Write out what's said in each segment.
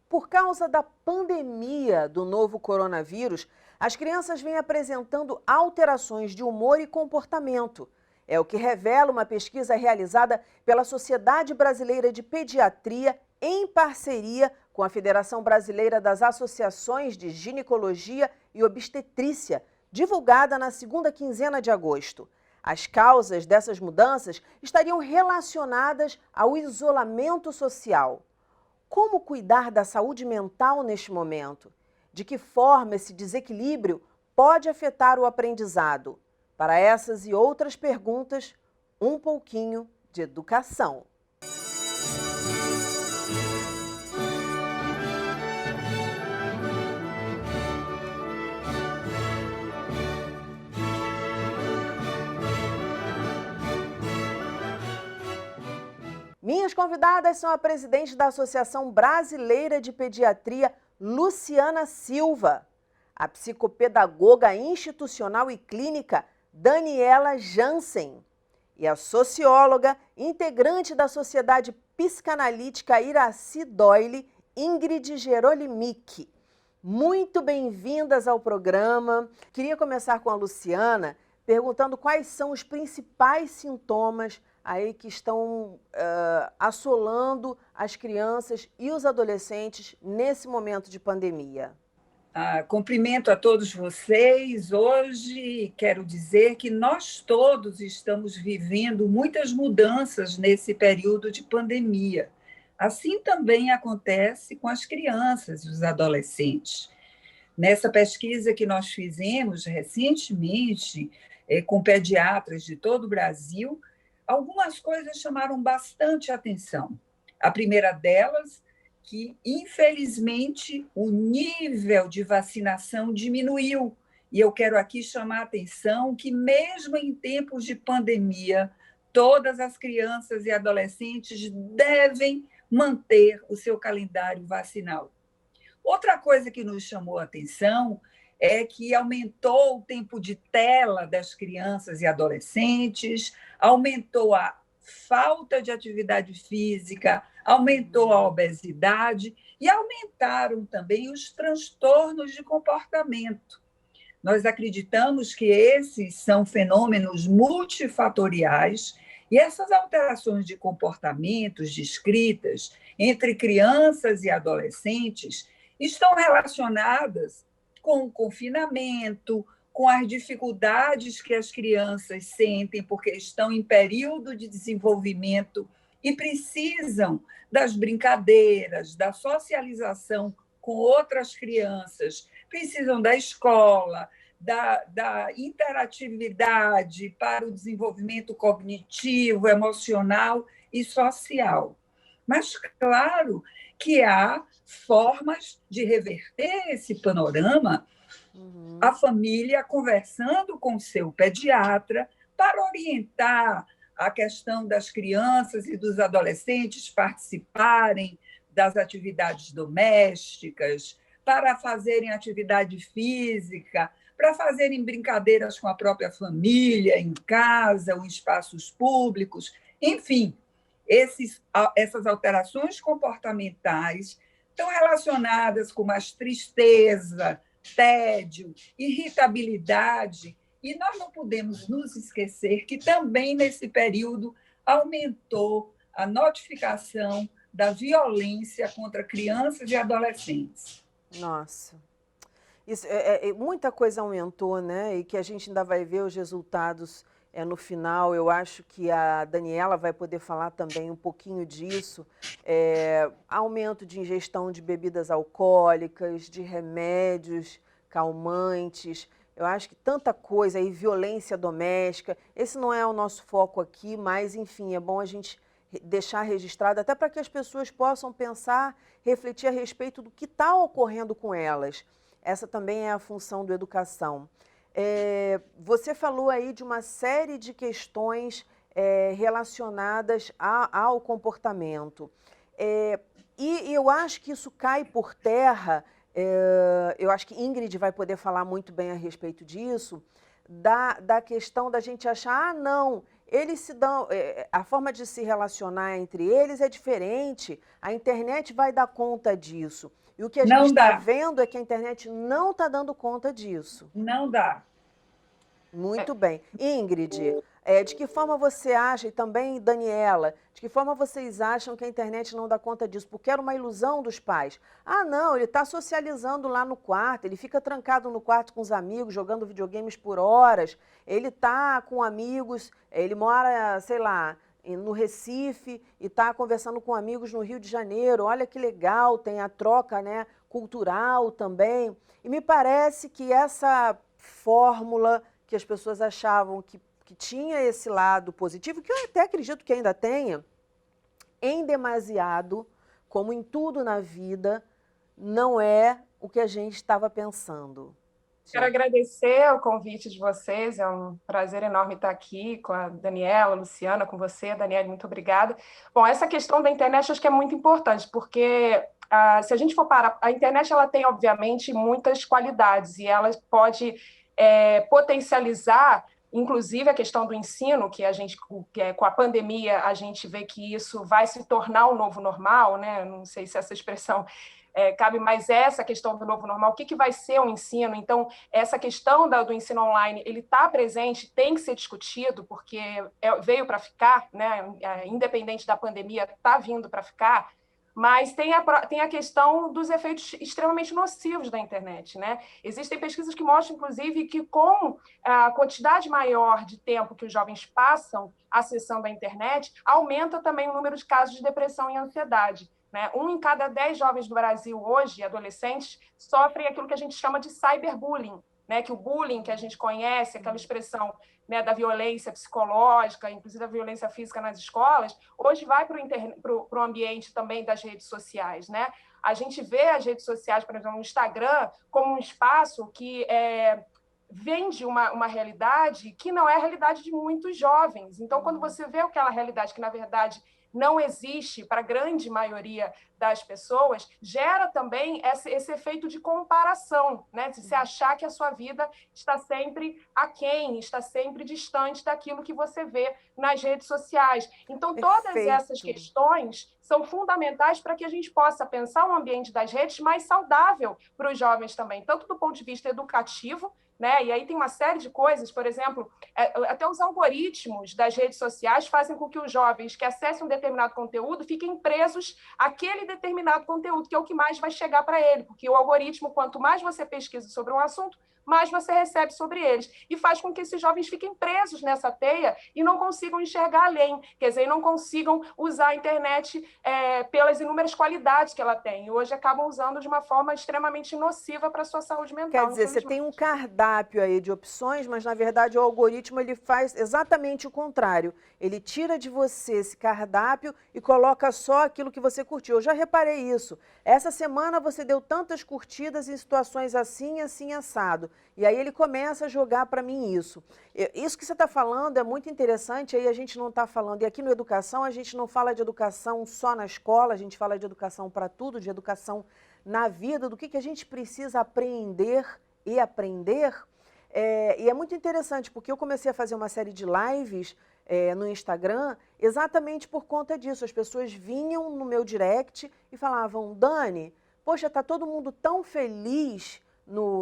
Por causa da pandemia do novo coronavírus, as crianças vêm apresentando alterações de humor e comportamento. É o que revela uma pesquisa realizada pela Sociedade Brasileira de Pediatria em parceria com a Federação Brasileira das Associações de Ginecologia e Obstetrícia, divulgada na segunda quinzena de agosto. As causas dessas mudanças estariam relacionadas ao isolamento social. Como cuidar da saúde mental neste momento? De que forma esse desequilíbrio pode afetar o aprendizado? Para essas e outras perguntas, um pouquinho de educação. Minhas convidadas são a presidente da Associação Brasileira de Pediatria, Luciana Silva, a psicopedagoga institucional e clínica, Daniela Jansen, e a socióloga, integrante da Sociedade Psicanalítica Iracy Doyle, Ingrid Gerolimic. Muito bem-vindas ao programa. Queria começar com a Luciana, perguntando quais são os principais sintomas aí que estão assolando as crianças e os adolescentes nesse momento de pandemia. Cumprimento a todos vocês. Hoje quero dizer que nós todos estamos vivendo muitas mudanças nesse período de pandemia. Assim também acontece com as crianças e os adolescentes. Nessa pesquisa que nós fizemos recentemente com pediatras de todo o Brasil, algumas coisas chamaram bastante atenção. A primeira delas, que, infelizmente, o nível de vacinação diminuiu. E eu quero aqui chamar a atenção que, mesmo em tempos de pandemia, todas as crianças e adolescentes devem manter o seu calendário vacinal. Outra coisa que nos chamou a atenção é que aumentou o tempo de tela das crianças e adolescentes, aumentou a falta de atividade física, aumentou a obesidade e aumentaram também os transtornos de comportamento. Nós acreditamos que esses são fenômenos multifatoriais e essas alterações de comportamentos descritas entre crianças e adolescentes estão relacionadas com o confinamento, com as dificuldades que as crianças sentem porque estão em período de desenvolvimento e precisam das brincadeiras, da socialização com outras crianças, precisam da escola, da interatividade para o desenvolvimento cognitivo, emocional e social. Mas, claro, que há formas de reverter esse panorama, a família conversando com seu pediatra para orientar a questão das crianças e dos adolescentes participarem das atividades domésticas, para fazerem atividade física, para fazerem brincadeiras com a própria família, em casa ou em espaços públicos, enfim. Essas alterações comportamentais estão relacionadas com mais tristeza, tédio, irritabilidade, e nós não podemos nos esquecer que também nesse período aumentou a notificação da violência contra crianças e adolescentes. Nossa, isso, muita coisa aumentou, né? E que a gente ainda vai ver os resultados no final. Eu acho que a Daniela vai poder falar também um pouquinho disso. Aumento de ingestão de bebidas alcoólicas, de remédios calmantes. Eu acho que tanta coisa aí, violência doméstica. Esse não é o nosso foco aqui, mas, enfim, é bom a gente deixar registrado, até para que as pessoas possam pensar, refletir a respeito do que está ocorrendo com elas. Essa também é a função do educação. Você falou aí de uma série de questões relacionadas ao comportamento. E eu acho que isso cai por terra, eu acho que Ingrid vai poder falar muito bem a respeito disso, da questão da gente achar, não, eles se dão, a forma de se relacionar entre eles é diferente. A internet vai dar conta disso. E o que a gente Não está dá, vendo é que a internet não está dando conta disso. não dá. Muito bem. Ingrid, de que forma você acha, e também Daniela, de que forma vocês acham que a internet não dá conta disso? Porque era uma ilusão dos pais. Ah, não, ele está socializando lá no quarto, ele fica trancado no quarto com os amigos, jogando videogames por horas, ele está com amigos, ele mora, sei lá, no Recife e está conversando com amigos no Rio de Janeiro. Olha que legal, tem a troca, né, cultural também. E me parece que essa fórmula que as pessoas achavam que tinha esse lado positivo, que eu até acredito que ainda tenha, em demasiado, como em tudo na vida, não é o que a gente estava pensando. Quero agradecer o convite de vocês, é um prazer enorme estar aqui com a Daniela, a Luciana, com você. Daniela, muito obrigada. Bom, essa questão da internet acho que é muito importante, porque se a gente for parar, a internet ela tem, obviamente, muitas qualidades e ela pode potencializar, inclusive, a questão do ensino, que a gente, com a pandemia, a gente vê que isso vai se tornar o novo normal, né? Não sei se essa expressão cabe mais essa questão do novo normal, o que vai ser o ensino. Então, essa questão do ensino online, ele está presente, tem que ser discutido, porque veio para ficar, né? Independente da pandemia, está vindo para ficar, mas tem a questão dos efeitos extremamente nocivos da internet, né? Existem pesquisas que mostram, inclusive, que com a quantidade maior de tempo que os jovens passam acessando a internet, aumenta também o número de casos de depressão e ansiedade. Né? 1 em cada 10 jovens do Brasil hoje, adolescentes, sofrem aquilo que a gente chama de cyberbullying, né? Que o bullying que a gente conhece, aquela expressão, né, da violência psicológica, inclusive da violência física nas escolas, hoje vai para o ambiente também das redes sociais. Né? A gente vê as redes sociais, por exemplo, no Instagram, como um espaço que vende uma realidade que não é a realidade de muitos jovens. Então, quando você vê aquela realidade que, na verdade, não existe para a grande maioria das pessoas, gera também esse efeito de comparação, né? De você achar que a sua vida está sempre aquém, está sempre distante daquilo que você vê nas redes sociais. Então, todas essas questões são fundamentais para que a gente possa pensar um ambiente das redes mais saudável para os jovens também, tanto do ponto de vista educativo, né? E aí tem uma série de coisas, por exemplo, até os algoritmos das redes sociais fazem com que os jovens que acessem um determinado conteúdo fiquem presos àquele determinado conteúdo, que é o que mais vai chegar para ele, porque o algoritmo, quanto mais você pesquisa sobre um assunto, mais você recebe sobre eles, e faz com que esses jovens fiquem presos nessa teia e não consigam enxergar além, quer dizer, não consigam usar a internet pelas inúmeras qualidades que ela tem, e hoje acabam usando de uma forma extremamente nociva para a sua saúde mental. Quer dizer, você tem um cardápio aí de opções, mas na verdade o algoritmo ele faz exatamente o contrário, ele tira de você esse cardápio e coloca só aquilo que você curtiu. Eu já reparei isso, essa semana você deu tantas curtidas em situações assim, assim, assado. E aí ele começa a jogar para mim isso. Isso que você está falando é muito interessante, aí a gente não está falando, e aqui no Educação a gente não fala de educação só na escola, a gente fala de educação para tudo, de educação na vida, do que a gente precisa aprender e aprender. E é muito interessante, porque eu comecei a fazer uma série de lives no Instagram exatamente por conta disso. As pessoas vinham no meu direct e falavam, Dani, poxa, está todo mundo tão feliz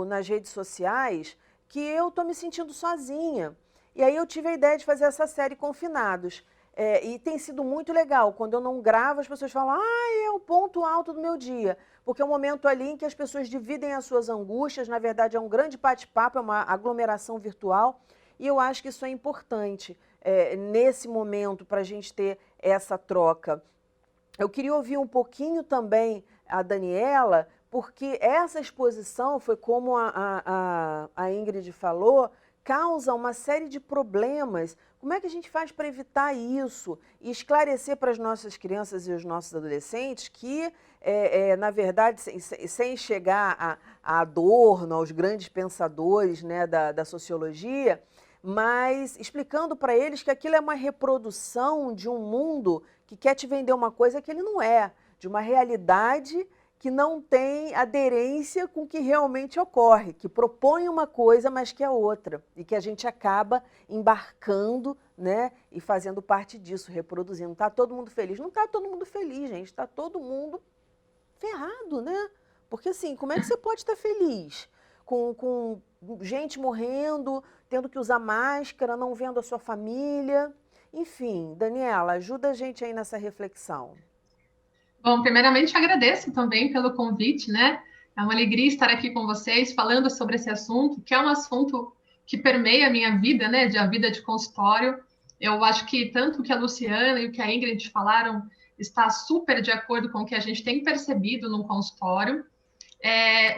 nas redes sociais que eu estou me sentindo sozinha. E aí eu tive a ideia de fazer essa série Confinados. E tem sido muito legal. Quando eu não gravo, as pessoas falam, é o ponto alto do meu dia. Porque é um momento ali em que as pessoas dividem as suas angústias, na verdade é um grande bate-papo, é uma aglomeração virtual. E eu acho que isso é importante nesse momento para a gente ter essa troca. Eu queria ouvir um pouquinho também a Daniela, porque essa exposição foi como a Ingrid falou, causa uma série de problemas. Como é que a gente faz para evitar isso e esclarecer para as nossas crianças e os nossos adolescentes que, na verdade, sem chegar a Adorno, aos grandes pensadores, né, da sociologia, mas explicando para eles que aquilo é uma reprodução de um mundo que quer te vender uma coisa que ele não é, de uma realidade que não tem aderência com o que realmente ocorre, que propõe uma coisa, mas que é outra, e que a gente acaba embarcando né? E fazendo parte disso, reproduzindo. Está todo mundo feliz? Não está todo mundo feliz, gente. Está todo mundo ferrado, né? Porque assim, como é que você pode estar feliz com gente morrendo, tendo que usar máscara, não vendo a sua família? Enfim, Daniela, ajuda a gente aí nessa reflexão. Bom, primeiramente agradeço também pelo convite, né? É uma alegria estar aqui com vocês falando sobre esse assunto, que é um assunto que permeia a minha vida, né? A vida de consultório. Eu acho que tanto o que a Luciana e o que a Ingrid falaram está super de acordo com o que a gente tem percebido no consultório.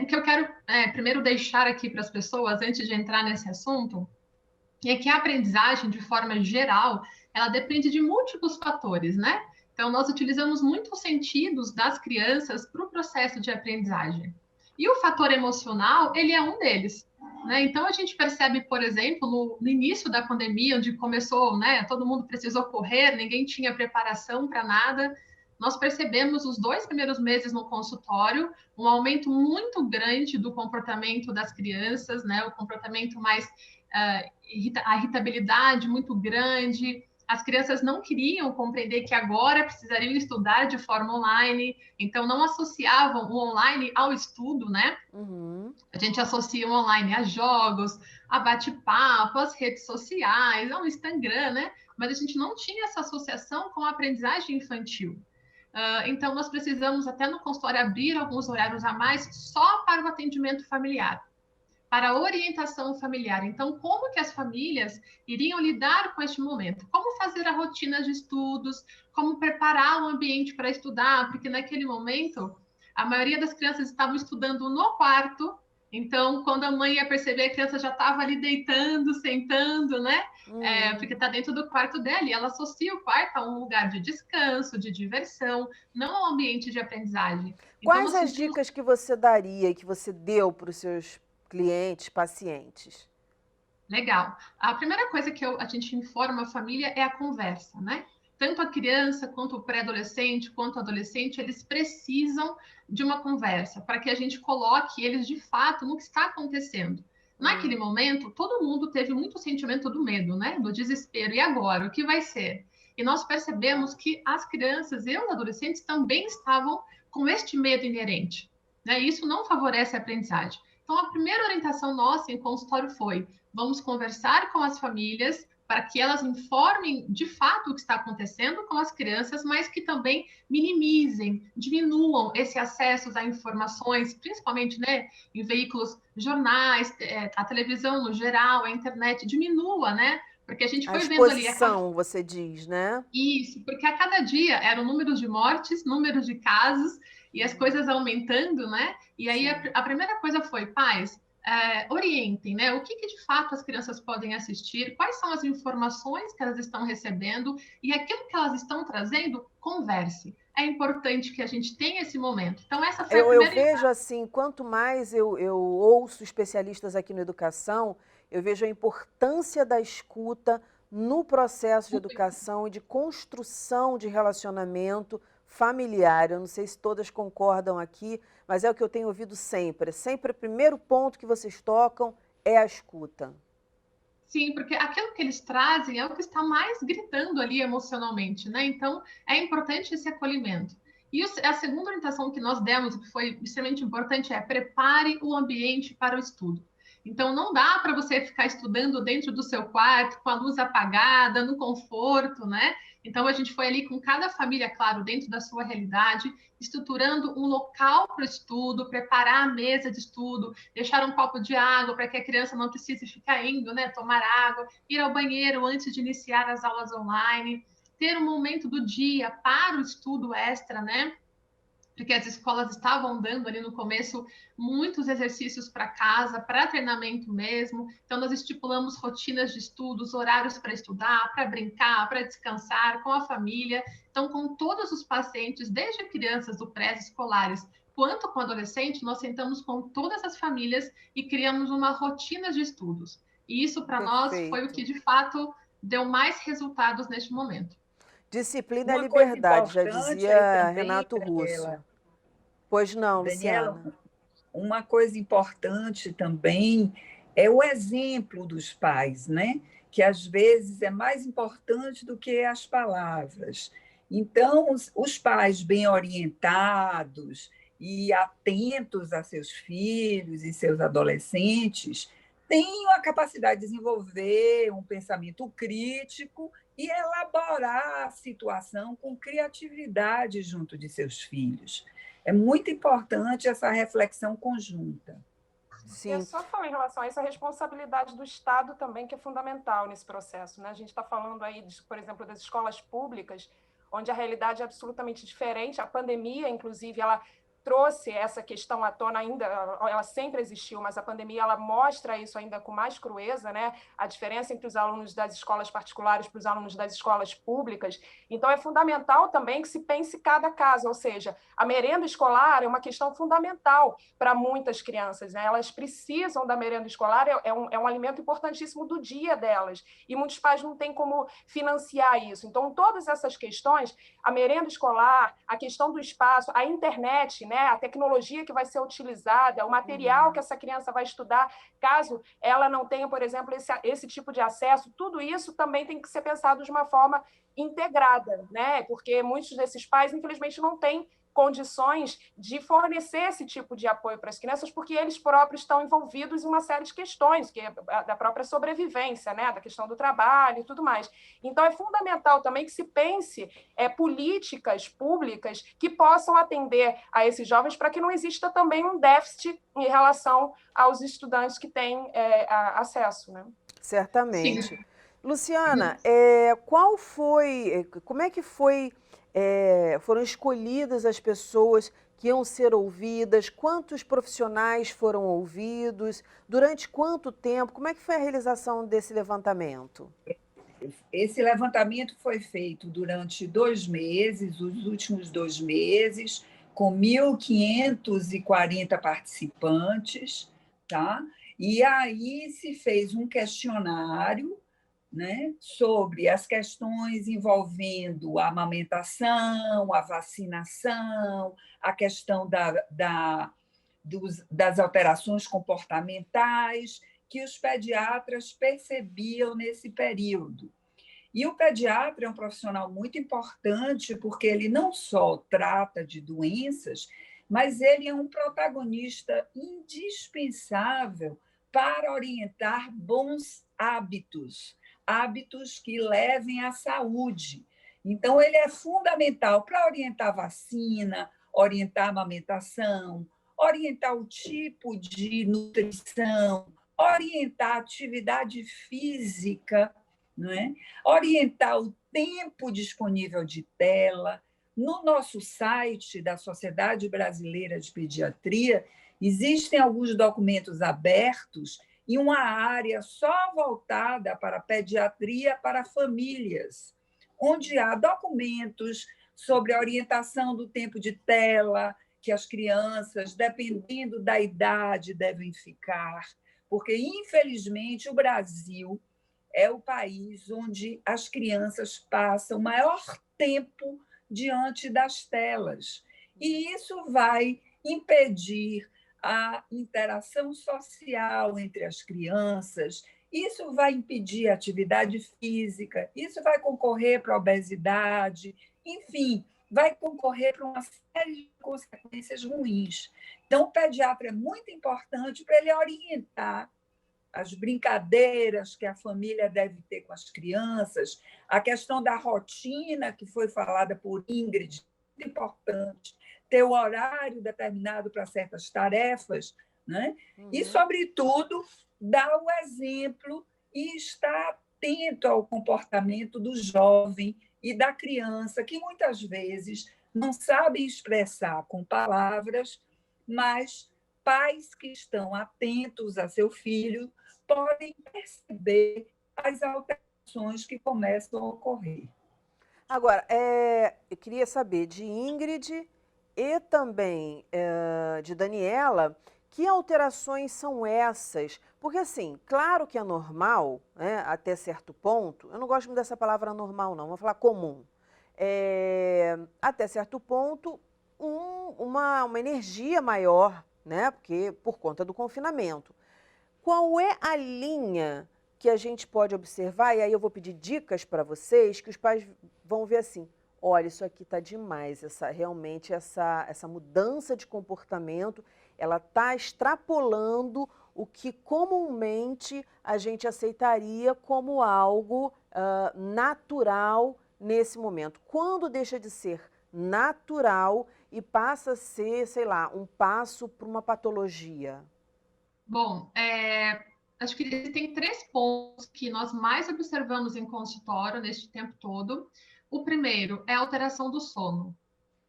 O que eu quero primeiro deixar aqui para as pessoas, antes de entrar nesse assunto, é que a aprendizagem, de forma geral, ela depende de múltiplos fatores, né? Então, nós utilizamos muitos sentidos das crianças para o processo de aprendizagem. E o fator emocional, ele é um deles. Né? Então, a gente percebe, por exemplo, no início da pandemia, onde começou, né, todo mundo precisou correr, ninguém tinha preparação para nada, nós percebemos os 2 primeiros meses no consultório um aumento muito grande do comportamento das crianças, né? O comportamento mais a irritabilidade muito grande, as crianças não queriam compreender que agora precisariam estudar de forma online, então não associavam o online ao estudo, né? Uhum. A gente associa o online a jogos, a bate-papo, às redes sociais, ao Instagram, né? Mas a gente não tinha essa associação com a aprendizagem infantil. Então, nós precisamos, até no consultório, abrir alguns horários a mais só para o atendimento familiar, para a orientação familiar. Então, como que as famílias iriam lidar com este momento? Como fazer a rotina de estudos? Como preparar o ambiente para estudar? Porque naquele momento, a maioria das crianças estavam estudando no quarto. Então, quando a mãe ia perceber, a criança já estava ali deitando, sentando, né? Porque está dentro do quarto dela. E ela associa o quarto a um lugar de descanso, de diversão, não a um ambiente de aprendizagem. Quais as dicas que você daria, que você deu para os seus clientes, pacientes? Legal. A primeira coisa que a gente informa a família é a conversa, né? Tanto a criança, quanto o pré-adolescente, quanto o adolescente, eles precisam de uma conversa para que a gente coloque eles de fato no que está acontecendo. Naquele momento, todo mundo teve muito sentimento do medo, né? Do desespero. E agora? O que vai ser? E nós percebemos que as crianças e os adolescentes também estavam com este medo inerente, né? E isso não favorece a aprendizagem. Então, a primeira orientação nossa em consultório foi: vamos conversar com as famílias para que elas informem de fato o que está acontecendo com as crianças, mas que também minimizem, diminuam esse acesso a informações, principalmente, né, em veículos, jornais, a televisão no geral, a internet, diminua, né? Porque a gente foi vendo ali... A exposição, você diz, né? Isso, porque a cada dia eram números de mortes, números de casos, e as coisas aumentando, né? E aí a primeira coisa foi: pais, orientem, né? O que de fato as crianças podem assistir, quais são as informações que elas estão recebendo, e aquilo que elas estão trazendo, converse. É importante que a gente tenha esse momento. Então, essa foi a primeira... Eu vejo assim, quanto mais eu ouço especialistas aqui na educação, eu vejo a importância da escuta no processo de educação e de construção de relacionamento familiar. Eu não sei se todas concordam aqui, mas é o que eu tenho ouvido sempre. Sempre o primeiro ponto que vocês tocam é a escuta. Sim, porque aquilo que eles trazem é o que está mais gritando ali emocionalmente, né? Então, é importante esse acolhimento. E a segunda orientação que nós demos, que foi extremamente importante, é: prepare o ambiente para o estudo. Então, não dá para você ficar estudando dentro do seu quarto, com a luz apagada, no conforto, né? Então, a gente foi ali com cada família, claro, dentro da sua realidade, estruturando um local para o estudo, preparar a mesa de estudo, deixar um copo de água para que a criança não precise ficar indo, né, tomar água, ir ao banheiro antes de iniciar as aulas online, ter um momento do dia para o estudo extra, né? Porque as escolas estavam dando ali no começo muitos exercícios para casa, para treinamento mesmo. Então, nós estipulamos rotinas de estudos, horários para estudar, para brincar, para descansar com a família. Então, com todos os pacientes, desde crianças do pré-escolares quanto com adolescentes, nós sentamos com todas as famílias e criamos uma rotina de estudos. E isso, para nós, foi o que, de fato, deu mais resultados neste momento. Disciplina é liberdade, já dizia Renato Russo. Pois não, Daniela, Luciana? uma coisa importante também é o exemplo dos pais, né? Que às vezes é mais importante do que as palavras. Então, os pais bem orientados e atentos a seus filhos e seus adolescentes têm a capacidade de desenvolver um pensamento crítico e elaborar a situação com criatividade junto de seus filhos. É muito importante essa reflexão conjunta. E é Sim. só falar em relação a essa responsabilidade do Estado também, que é fundamental nesse processo, né? A gente está falando aí, por exemplo, das escolas públicas, onde a realidade é absolutamente diferente. A pandemia, inclusive, ela trouxe essa questão à tona ainda, ela sempre existiu, mas a pandemia ela mostra isso ainda com mais crueza, né? A diferença entre os alunos das escolas particulares para os alunos das escolas públicas. Então, é fundamental também que se pense cada caso, ou seja, a merenda escolar é uma questão fundamental para muitas crianças, né? Elas precisam da merenda escolar, é um alimento importantíssimo do dia delas, e muitos pais não têm como financiar isso. Então, todas essas questões, a merenda escolar, a questão do espaço, a internet, né? A tecnologia que vai ser utilizada, o material que essa criança vai estudar, caso ela não tenha, por exemplo, esse tipo de acesso, tudo isso também tem que ser pensado de uma forma integrada, né? Porque muitos desses pais, infelizmente, não têm condições de fornecer esse tipo de apoio para as crianças, porque eles próprios estão envolvidos em uma série de questões, que é da própria sobrevivência, né? Da questão do trabalho e tudo mais. Então, é fundamental também que se pense políticas públicas que possam atender a esses jovens para que não exista também um déficit em relação aos estudantes que têm acesso, né? Certamente. Sim. Luciana, como é que foram escolhidas as pessoas que iam ser ouvidas? Quantos profissionais foram ouvidos? Durante quanto tempo? Como é que foi a realização desse levantamento? Esse levantamento foi feito durante 2 meses, os últimos 2 meses, com 1.540 participantes, tá? E aí se fez um questionário, né, sobre as questões envolvendo a amamentação, a vacinação, a questão das alterações comportamentais que os pediatras percebiam nesse período. E o pediatra é um profissional muito importante, porque ele não só trata de doenças, mas ele é um protagonista indispensável para orientar bons hábitos, hábitos que levem à saúde. Então, ele é fundamental para orientar a vacina, orientar a amamentação, orientar o tipo de nutrição, orientar a atividade física, não é? Orientar o tempo disponível de tela. No nosso site da Sociedade Brasileira de Pediatria, existem alguns documentos abertos e uma área só voltada para a pediatria para famílias, onde há documentos sobre a orientação do tempo de tela que as crianças, dependendo da idade, devem ficar, porque, infelizmente, o Brasil é o país onde as crianças passam o maior tempo diante das telas. E isso vai impedir a interação social entre as crianças, isso vai impedir a atividade física, isso vai concorrer para a obesidade, enfim, vai concorrer para uma série de consequências ruins. Então, o pediatra é muito importante para ele orientar as brincadeiras que a família deve ter com as crianças, a questão da rotina, que foi falada por Ingrid, muito importante, ter o horário determinado para certas tarefas, né? E, sobretudo, dar o exemplo e estar atento ao comportamento do jovem e da criança, que muitas vezes não sabem expressar com palavras, mas pais que estão atentos a seu filho podem perceber as alterações que começam a ocorrer. Agora, eu queria saber de Ingrid e também de Daniela, que alterações são essas? Porque, assim, claro que é normal, né, até certo ponto, eu não gosto muito dessa palavra normal, não, vou falar comum. Até certo ponto, uma energia maior, né, porque por conta do confinamento. qual é a linha que a gente pode observar? E aí eu vou pedir dicas para vocês, que os pais vão ver assim, olha, isso aqui está demais, realmente essa mudança de comportamento, ela está extrapolando o que comumente a gente aceitaria como algo natural nesse momento. Quando deixa de ser natural e passa a ser, sei lá, um passo para uma patologia? Bom, acho que tem 3 pontos que nós mais observamos em consultório neste tempo todo. O primeiro é a alteração do sono.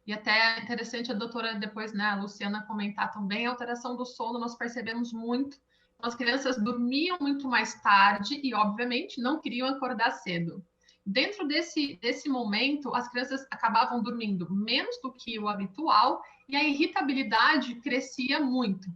E até é interessante a doutora depois, né, a Luciana comentar também, a alteração do sono nós percebemos muito. As crianças dormiam muito mais tarde e, obviamente, não queriam acordar cedo. Dentro desse momento, as crianças acabavam dormindo menos do que o habitual e a irritabilidade crescia muito.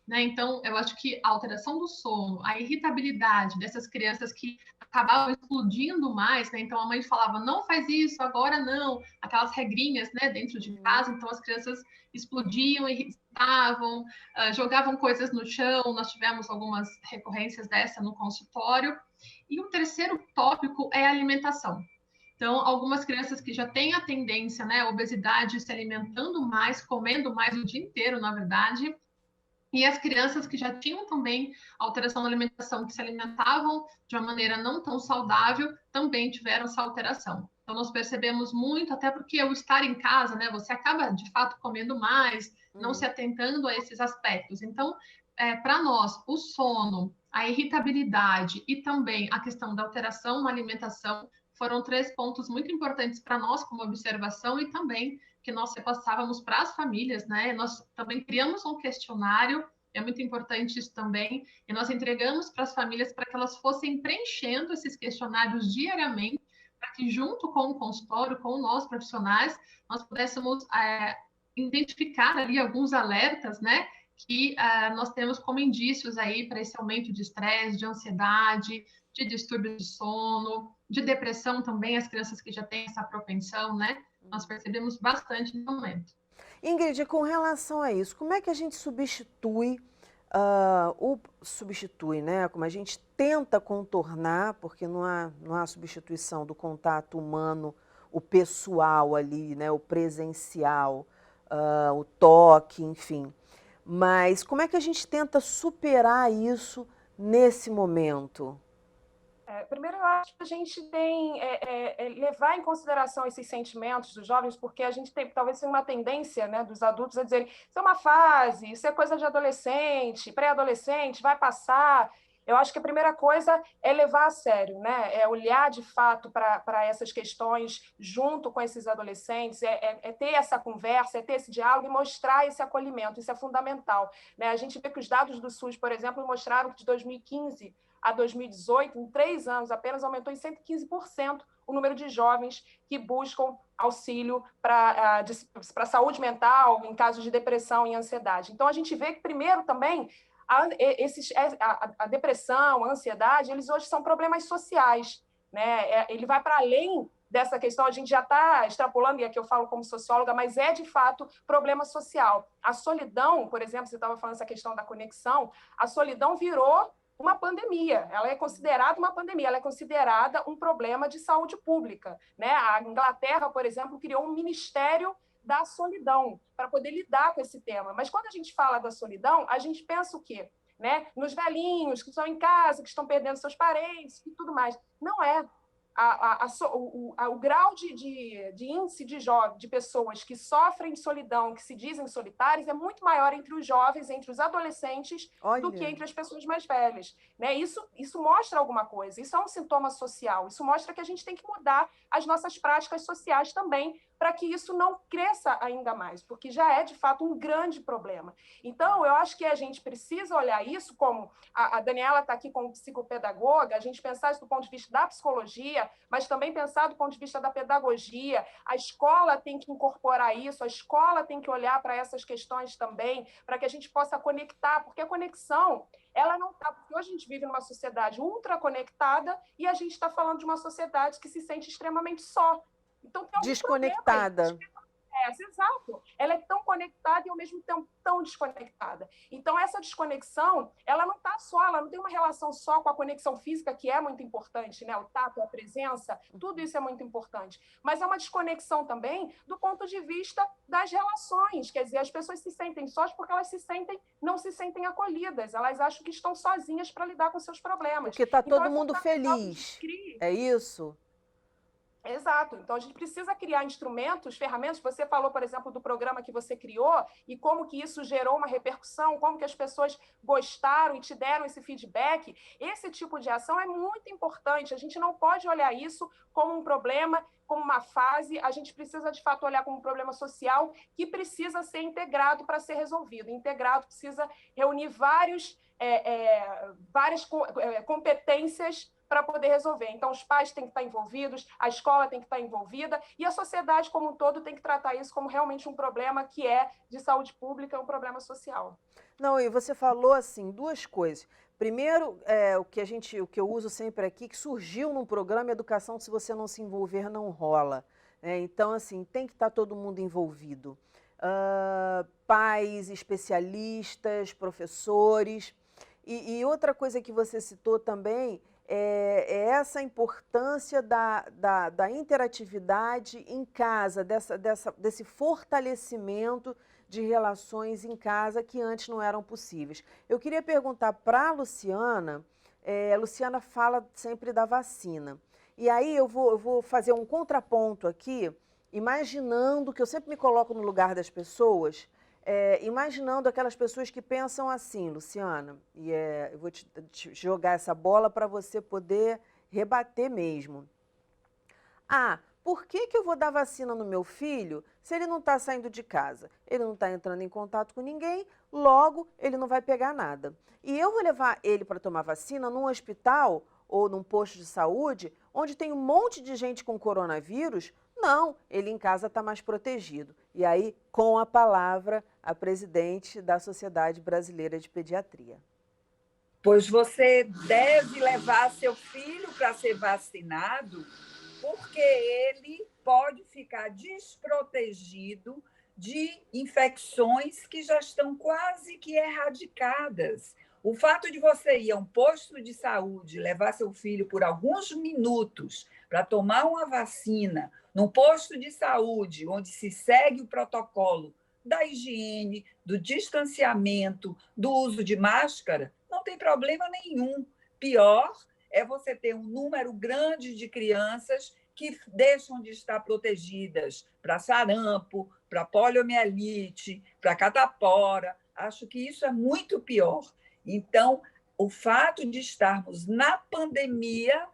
Né? Então, eu acho que a alteração do sono, a irritabilidade dessas crianças que acabavam explodindo mais, né? Então a mãe falava, não faz isso, agora não, aquelas regrinhas, né, dentro de casa, então as crianças explodiam, irritavam, jogavam coisas no chão, nós tivemos algumas recorrências dessa no consultório. E o terceiro tópico é a alimentação. Então, algumas crianças que já têm a tendência, né, a obesidade, se alimentando mais, comendo mais o dia inteiro, na verdade, e as crianças que já tinham também alteração na alimentação, que se alimentavam de uma maneira não tão saudável, também tiveram essa alteração. Então, nós percebemos muito, até porque o estar em casa, né, você acaba, de fato, comendo mais, não se atentando a esses aspectos. Então, para nós, o sono, a irritabilidade e também a questão da alteração na alimentação foram 3 pontos muito importantes para nós como observação e também que nós repassávamos para as famílias, né? Nós também criamos um questionário, é muito importante isso também, e nós entregamos para as famílias para que elas fossem preenchendo esses questionários diariamente, para que junto com o consultório, com nós profissionais, nós pudéssemos identificar ali alguns alertas, né? Que nós temos como indícios aí para esse aumento de estresse, de ansiedade, de distúrbio de sono, de depressão também, as crianças que já têm essa propensão, né? Nós percebemos bastante no momento. Ingrid, com relação a isso, como é que a gente substitui, né? Como a gente tenta contornar, porque não há substituição do contato humano, o pessoal ali, né? O presencial, o toque, enfim. Mas como é que a gente tenta superar isso nesse momento? Primeiro, eu acho que a gente tem levar em consideração esses sentimentos dos jovens, porque a gente tem talvez uma tendência, né, dos adultos a dizerem isso é uma fase, isso é coisa de adolescente, pré-adolescente, vai passar. Eu acho que a primeira coisa é levar a sério, né? É olhar de fato para essas questões junto com esses adolescentes, ter essa conversa, é ter esse diálogo e mostrar esse acolhimento, isso é fundamental. Né? A gente vê que os dados do SUS, por exemplo, mostraram que de 2015 a 2018, em 3 anos apenas, aumentou em 115% o número de jovens que buscam auxílio para saúde mental, em casos de depressão e ansiedade. Então, a gente vê que, primeiro, também, a depressão, a ansiedade, eles hoje são problemas sociais. Né? Ele vai para além dessa questão, a gente já está extrapolando, e aqui eu falo como socióloga, mas é, de fato, problema social. A solidão, por exemplo, você estava falando essa questão da conexão, a solidão virou uma pandemia, ela é considerada uma pandemia, ela é considerada um problema de saúde pública. Né? A Inglaterra, por exemplo, criou um ministério da solidão para poder lidar com esse tema. Mas quando a gente fala da solidão, a gente pensa o quê? Né? Nos velhinhos que estão em casa, que estão perdendo seus parentes e tudo mais. Não é. O grau de índice de pessoas que sofrem de solidão, que se dizem solitárias, é muito maior entre os jovens, entre os adolescentes, do que entre as pessoas mais velhas. Né? Isso mostra alguma coisa, isso é um sintoma social, isso mostra que a gente tem que mudar as nossas práticas sociais também, para que isso não cresça ainda mais, porque já é, de fato, um grande problema. Então, eu acho que a gente precisa olhar isso como... A Daniela está aqui como psicopedagoga, a gente pensar isso do ponto de vista da psicologia, mas também pensar do ponto de vista da pedagogia. A escola tem que incorporar isso, a escola tem que olhar para essas questões também, para que a gente possa conectar, porque a conexão, ela não está... Porque hoje a gente vive numa sociedade ultra conectada e a gente está falando de uma sociedade que se sente extremamente só. Então, tem desconectada. conversa, exato. Ela é tão conectada e, ao mesmo tempo, tão desconectada. Então, essa desconexão, ela não está só, ela não tem uma relação só com a conexão física, que é muito importante, né? O tato, a presença, tudo isso é muito importante. Mas é uma desconexão também do ponto de vista das relações. Quer dizer, as pessoas se sentem sós porque elas não se sentem acolhidas. Elas acham que estão sozinhas para lidar com seus problemas. Porque está Então, todo mundo feliz. É isso? Exato. Então, a gente precisa criar instrumentos, ferramentas. Você falou, por exemplo, do programa que você criou e como que isso gerou uma repercussão, como que as pessoas gostaram e te deram esse feedback. Esse tipo de ação é muito importante. A gente não pode olhar isso como um problema, como uma fase. A gente precisa, de fato, olhar como um problema social que precisa ser integrado para ser resolvido. Integrado precisa reunir várias competências para poder resolver. Então, os pais têm que estar envolvidos, a escola tem que estar envolvida e a sociedade como um todo tem que tratar isso como realmente um problema que é de saúde pública, um problema social. Não, e você falou assim, duas coisas. Primeiro, o que eu uso sempre aqui, que surgiu num programa Educação, se você não se envolver, não rola. Então, assim, tem que estar todo mundo envolvido. Pais, especialistas, professores. E outra coisa que você citou também é essa importância da interatividade em casa, desse fortalecimento de relações em casa que antes não eram possíveis. Eu queria perguntar para a Luciana, Luciana fala sempre da vacina. E aí eu vou fazer um contraponto aqui, imaginando, que eu sempre me coloco no lugar das pessoas, imaginando aquelas pessoas que pensam assim, Luciana, e eu vou te jogar essa bola para você poder rebater mesmo. Por que eu vou dar vacina no meu filho se ele não está saindo de casa? Ele não está entrando em contato com ninguém, logo ele não vai pegar nada. E eu vou levar ele para tomar vacina num hospital ou num posto de saúde onde tem um monte de gente com coronavírus? Não, ele em casa está mais protegido. E aí, com a palavra, a presidente da Sociedade Brasileira de Pediatria. Pois você deve levar seu filho para ser vacinado, porque ele pode ficar desprotegido de infecções que já estão quase que erradicadas. O fato de você ir a um posto de saúde, levar seu filho por alguns minutos para tomar uma vacina, num posto de saúde, onde se segue o protocolo da higiene, do distanciamento, do uso de máscara, não tem problema nenhum. Pior é você ter um número grande de crianças que deixam de estar protegidas para sarampo, para poliomielite, para catapora. Acho que isso é muito pior. Então, o fato de estarmos na pandemia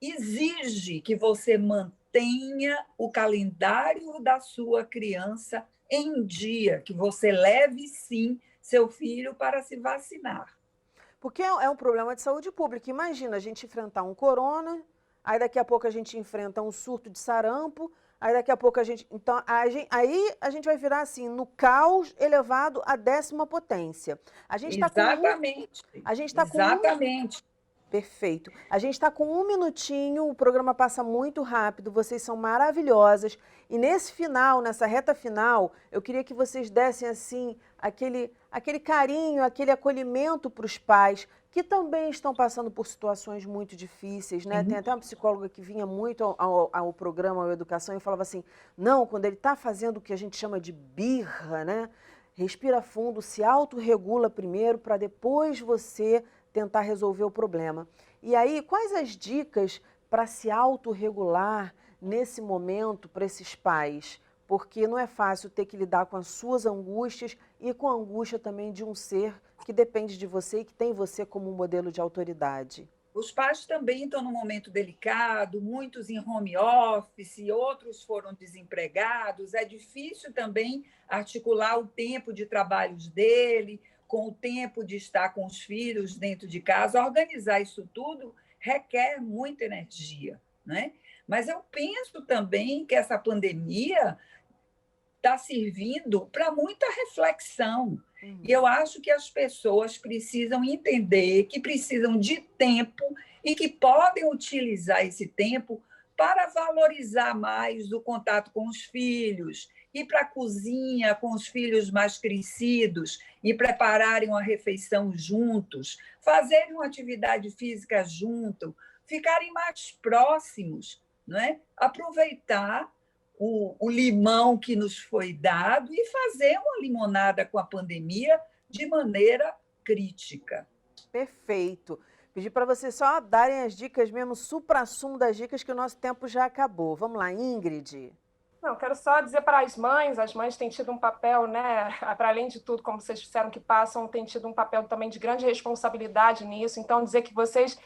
exige que você mantenha o calendário da sua criança em dia, que você leve, sim, seu filho para se vacinar. Porque é um problema de saúde pública. Imagina a gente enfrentar um corona, aí daqui a pouco a gente enfrenta um surto de sarampo, aí daqui a pouco a gente... Então, aí a gente vai virar assim, no caos elevado à 10ª potência. A gente tá Exatamente. A gente está com Exatamente. Perfeito. A gente está com 1 minutinho, o programa passa muito rápido, vocês são maravilhosas. E nesse final, nessa reta final, eu queria que vocês dessem assim aquele carinho, aquele acolhimento para os pais que também estão passando por situações muito difíceis, né? Tem até uma psicóloga que vinha muito ao programa, ao Educação, e falava assim, não, quando ele está fazendo o que a gente chama de birra, né? Respira fundo, se autorregula primeiro para depois você tentar resolver o problema. E aí, quais as dicas para se autorregular nesse momento para esses pais? Porque não é fácil ter que lidar com as suas angústias e com a angústia também de um ser que depende de você e que tem você como um modelo de autoridade. Os pais também estão num momento delicado, muitos em home office, outros foram desempregados. É difícil também articular o tempo de trabalhos dele com o tempo de estar com os filhos dentro de casa. Organizar isso tudo requer muita energia, né? Mas eu penso também que essa pandemia está servindo para muita reflexão. E eu acho que as pessoas precisam entender que precisam de tempo e que podem utilizar esse tempo para valorizar mais o contato com os filhos ir para a cozinha com os filhos mais crescidos e prepararem uma refeição juntos, fazerem uma atividade física junto, ficarem mais próximos, não é? Aproveitar o limão que nos foi dado e fazer uma limonada com a pandemia de maneira crítica. Perfeito. Pedir para vocês só darem as dicas mesmo, supra-sumo das dicas, que o nosso tempo já acabou. Vamos lá, Ingrid. Não, quero só dizer para as mães têm tido um papel, né, para além de tudo, como vocês disseram que passam, têm tido um papel também de grande responsabilidade nisso, então dizer que vocês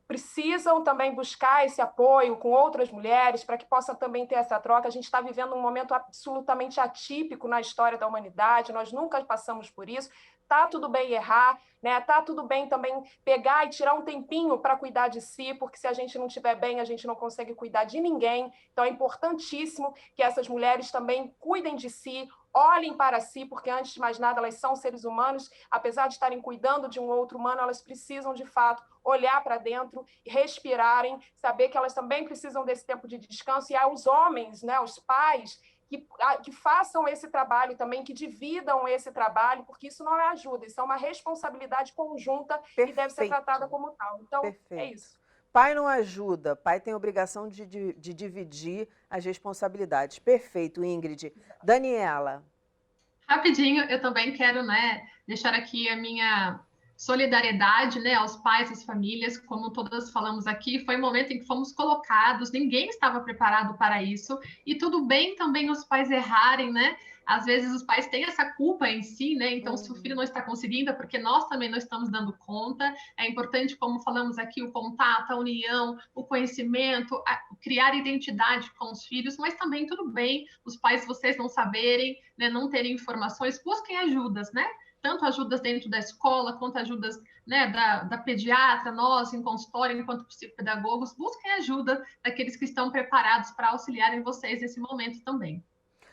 precisam também buscar esse apoio com outras mulheres para que possam também ter essa troca. A gente está vivendo um momento absolutamente atípico na história da humanidade, nós nunca passamos por isso. Tá tudo bem errar, né? Tá tudo bem também pegar e tirar um tempinho para cuidar de si, porque se a gente não estiver bem, a gente não consegue cuidar de ninguém. Então é importantíssimo que essas mulheres também cuidem de si, olhem para si, porque antes de mais nada elas são seres humanos, apesar de estarem cuidando de um outro humano, elas precisam de fato olhar para dentro, respirarem, saber que elas também precisam desse tempo de descanso. E aos homens, né, os pais, que façam esse trabalho também, que dividam esse trabalho, porque isso não é ajuda, isso é uma responsabilidade conjunta. Perfeito. E deve ser tratada como tal. Então, Perfeito. É isso. Pai não ajuda, pai tem a obrigação de dividir as responsabilidades. Perfeito, Ingrid. Daniela. Rapidinho, eu também quero, né, deixar aqui a minha solidariedade, né, aos pais, às famílias, como todas falamos aqui, foi um momento em que fomos colocados, ninguém estava preparado para isso, e tudo bem também os pais errarem, né? Às vezes os pais têm essa culpa em si, né? Então, se o filho não está conseguindo, é porque nós também não estamos dando conta. É importante, como falamos aqui, o contato, a união, o conhecimento, criar identidade com os filhos, mas também tudo bem os pais, vocês não saberem, né, não terem informações, busquem ajudas, né? Tanto ajudas dentro da escola, quanto ajudas, né, da pediatra, nós em consultório, enquanto psicopedagogos, busquem ajuda daqueles que estão preparados para auxiliarem vocês nesse momento também.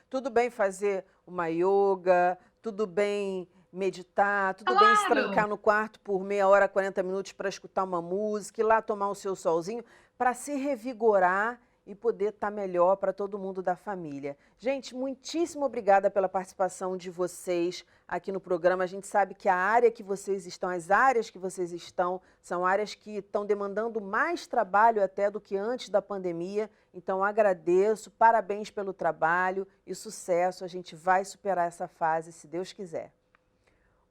Tudo bem fazer uma yoga, tudo bem meditar, tudo Claro. bem se trancar no quarto por meia hora, 40 minutos para escutar uma música, ir lá tomar o seu solzinho, para se revigorar e poder estar melhor para todo mundo da família. Gente, muitíssimo obrigada pela participação de vocês aqui no programa. A gente sabe que a área que vocês estão, as áreas que vocês estão, são áreas que estão demandando mais trabalho até do que antes da pandemia. Então, agradeço, parabéns pelo trabalho e sucesso. A gente vai superar essa fase, se Deus quiser.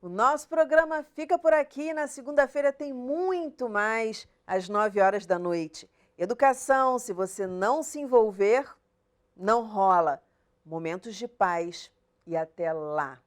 O nosso programa fica por aqui. Na segunda-feira tem muito mais, às 9 horas da noite. Educação, se você não se envolver, não rola. Momentos de paz e até lá.